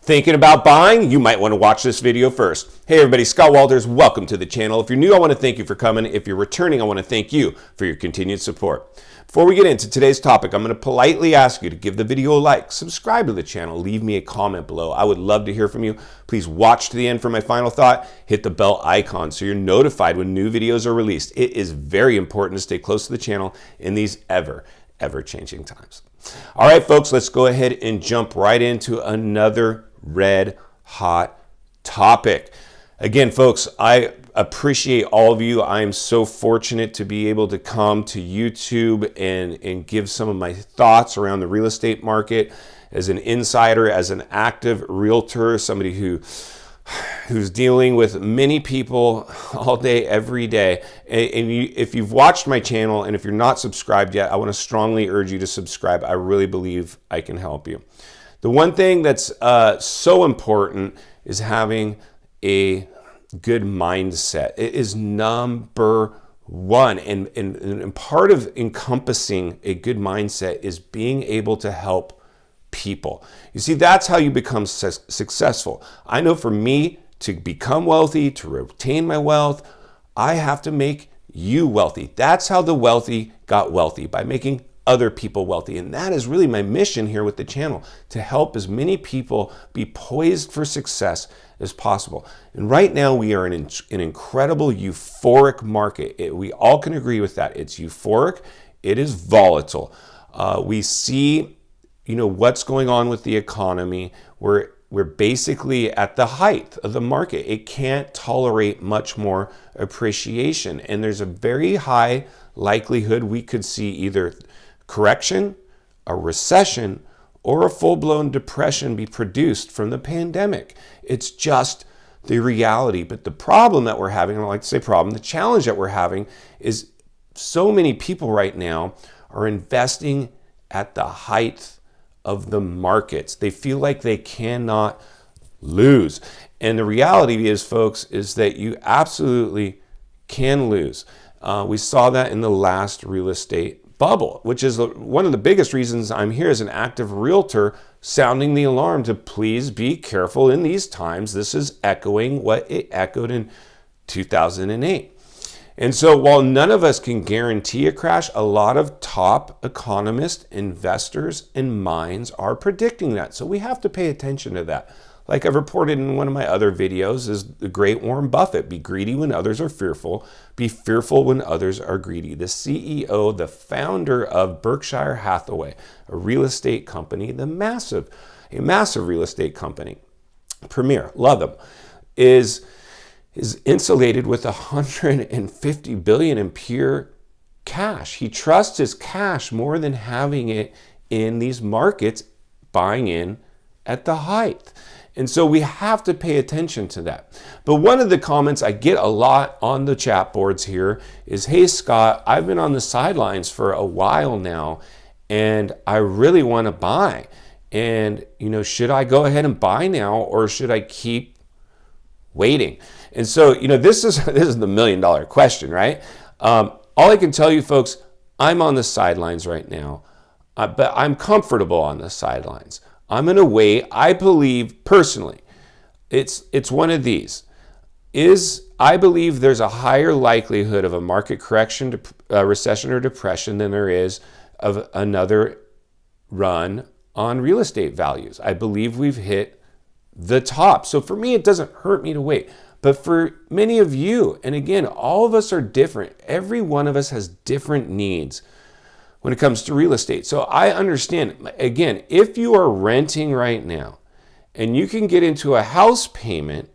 Thinking about buying? You might want to watch this video first. Hey everybody, Scott Walters, welcome to the channel. If you're new, I want to thank you for coming. If you're returning, I want to thank you for your continued support. Before we get into today's topic, I'm going to politely ask you to give the video a like, subscribe to the channel, leave me a comment below. I would love to hear from you. Please watch to the end for my final thought. Hit the bell icon so you're notified when new videos are released. It is very important to stay close to the channel in these ever-changing times. All right, folks, let's go ahead and jump right into another red hot topic. Again, folks, I appreciate all of you. I am so fortunate to be able to come to YouTube and give some of my thoughts around the real estate market as an insider, as an active realtor, somebody who's dealing with many people all day, every day. And if you've watched my channel and if you're not subscribed yet, I want to strongly urge you to subscribe. I really believe I can help you. The one thing that's so important is having a good mindset. It is number one. And part of encompassing a good mindset is being able to help people. You see, that's how you become successful. I know for me to become wealthy, to retain my wealth, I have to make you wealthy. That's how the wealthy got wealthy, by making other people wealthy. And that is really my mission here with the channel, to help as many people be poised for success as possible. And right now we are in an incredible euphoric market. We all can agree with that. It's euphoric. It is volatile. We see, what's going on with the economy. We're basically at the height of the market. It can't tolerate much more appreciation. And there's a very high likelihood we could see either correction, a recession, or a full-blown depression be produced from the pandemic. It's just the reality. But the problem that we're having, I don't like to say problem, the challenge that we're having is so many people right now are investing at the height of the markets. They feel like they cannot lose. And the reality is, folks, is that you absolutely can lose. We saw that in the last real estate bubble, which is one of the biggest reasons I'm here as an active realtor, sounding the alarm to please be careful in these times. This is echoing what it echoed in 2008. And so while none of us can guarantee a crash, a lot of top economists, investors, and minds are predicting that. So we have to pay attention to that. Like I've reported in one of my other videos, is the great Warren Buffett: be greedy when others are fearful, be fearful when others are greedy. The CEO, the founder of Berkshire Hathaway, a real estate company, a massive real estate company, Premier, love them, is insulated with $150 billion in pure cash. He trusts his cash more than having it in these markets, buying in at the height. And so we have to pay attention to that. But one of the comments I get a lot on the chat boards here is, hey Scott, I've been on the sidelines for a while now and I really want to buy. And should I go ahead and buy now, or should I keep waiting? And so, this is the $1 million question, right? All I can tell you, folks, I'm on the sidelines right now, but I'm comfortable on the sidelines. I'm going to wait. I believe personally, it's one of these. I believe there's a higher likelihood of a market correction, recession, or depression than there is of another run on real estate values. I believe we've hit the top. So for me, it doesn't hurt me to wait. But for many of you, and again, all of us are different. Every one of us has different needs when it comes to real estate. So I understand, again, if you are renting right now and you can get into a house payment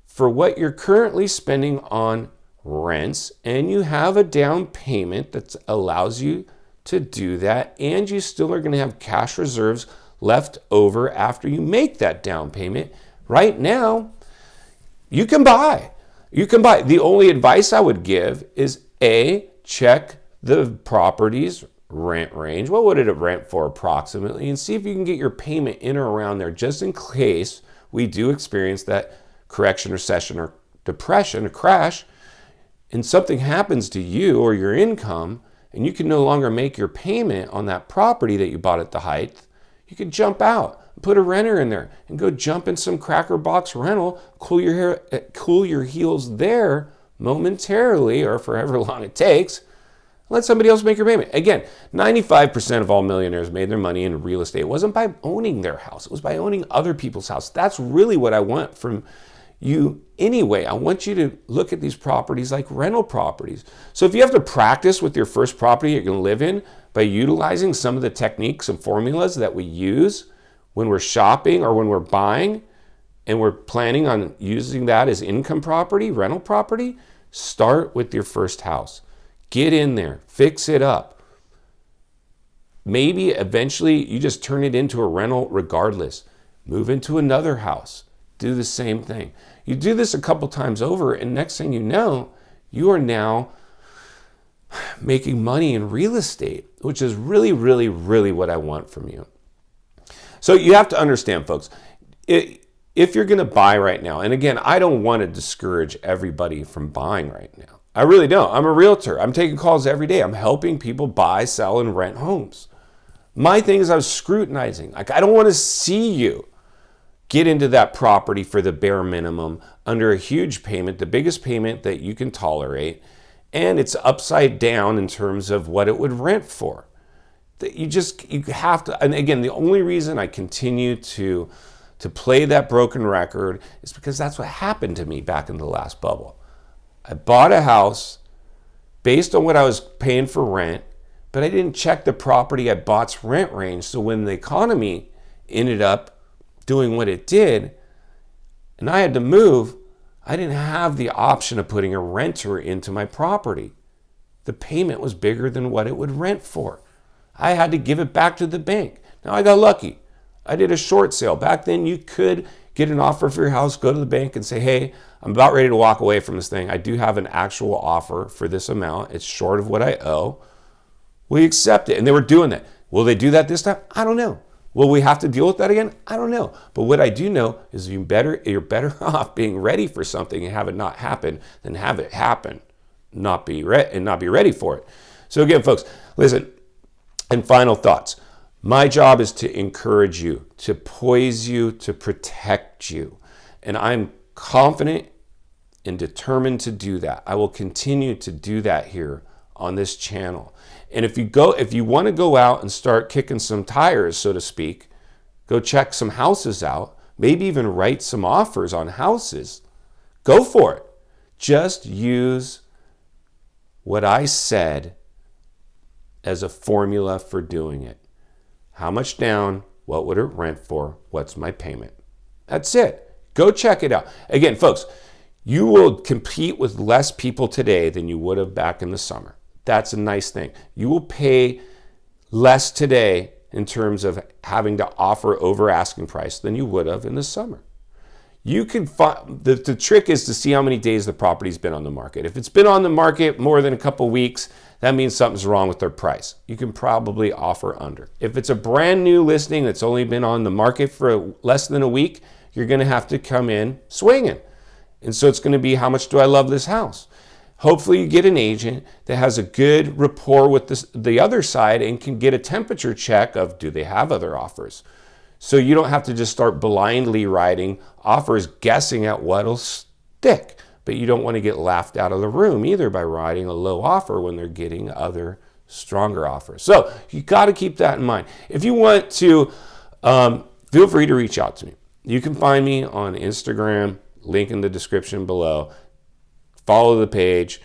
for what you're currently spending on rents, and you have a down payment that allows you to do that, and you still are going to have cash reserves left over after you make that down payment, right now, you can buy. You can buy. The only advice I would give is check the property's rent range. What would it rent for approximately? And see if you can get your payment in or around there, just in case we do experience that correction, recession, or depression, a crash, and something happens to you or your income, and you can no longer make your payment on that property that you bought at the height. You could jump out. put a renter in there and go jump in some cracker box rental, cool your heels there momentarily or for however long it takes. Let somebody else make your payment. Again, 95% of all millionaires made their money in real estate. It wasn't by owning their house. It was by owning other people's house. That's really what I want from you anyway. I want you to look at these properties like rental properties. So if you have to practice with your first property you're going to live in by utilizing some of the techniques and formulas that we use when we're shopping or when we're buying, and we're planning on using that as income property, rental property, start with your first house. Get in there, fix it up. Maybe eventually you just turn it into a rental regardless. Move into another house. Do the same thing. You do this a couple times over, and next thing you know, you are now making money in real estate, which is really, really, really what I want from you. So you have to understand, folks, if you're going to buy right now, and again, I don't want to discourage everybody from buying right now. I really don't. I'm a realtor. I'm taking calls every day. I'm helping people buy, sell, and rent homes. My thing is I was scrutinizing. Like, I don't want to see you get into that property for the bare minimum under a huge payment, the biggest payment that you can tolerate, and it's upside down in terms of what it would rent for. You have to, and again, the only reason I continue to play that broken record is because that's what happened to me back in the last bubble. I bought a house based on what I was paying for rent, but I didn't check the property I bought's rent range. So when the economy ended up doing what it did, and I had to move, I didn't have the option of putting a renter into my property. The payment was bigger than what it would rent for. I had to give it back to the bank. Now I got lucky. I did a short sale. Back then you could get an offer for your house, go to the bank and say, hey, I'm about ready to walk away from this thing. I do have an actual offer for this amount. It's short of what I owe. We accept it. And they were doing that. Will they do that this time? I don't know. Will we have to deal with that again? I don't know. But what I do know is you're better off being ready for something and have it not happen than have it happen, not be ready for it. So again, folks, listen, and final thoughts. My job is to encourage you, to poise you, to protect you. And I'm confident and determined to do that. I will continue to do that here on this channel. And if you want to go out and start kicking some tires, so to speak, go check some houses out, maybe even write some offers on houses, go for it. Just use what I said as a formula for doing it. How much down? What would it rent for? What's my payment? That's it. Go check it out. Again, folks, you will compete with less people today than you would have back in the summer. That's a nice thing. You will pay less today in terms of having to offer over asking price than you would have in the summer. You can find, the trick is to see how many days the property's been on the market. If it's been on the market more than a couple weeks, that means something's wrong with their price. You can probably offer under. If it's a brand new listing that's only been on the market for less than a week, you're going to have to come in swinging. And so it's going to be, how much do I love this house? Hopefully you get an agent that has a good rapport with the other side and can get a temperature check of, do they have other offers? So you don't have to just start blindly writing offers, guessing at what'll stick. But you don't want to get laughed out of the room either by writing a low offer when they're getting other stronger offers. So you got to keep that in mind. If you want to, feel free to reach out to me. You can find me on Instagram, link in the description below. Follow the page,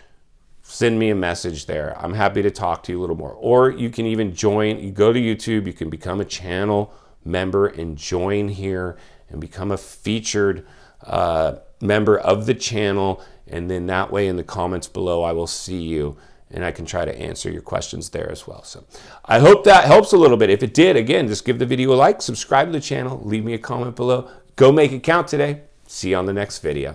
send me a message there. I'm happy to talk to you a little more. Or you can even join, you go to YouTube, you can become a channel member and join here and become a featured member of the channel. And then that way in the comments below, I will see you and I can try to answer your questions there as well. So I hope that helps a little bit. If it did, again, just give the video a like, subscribe to the channel, leave me a comment below. Go make it count today. See you on the next video.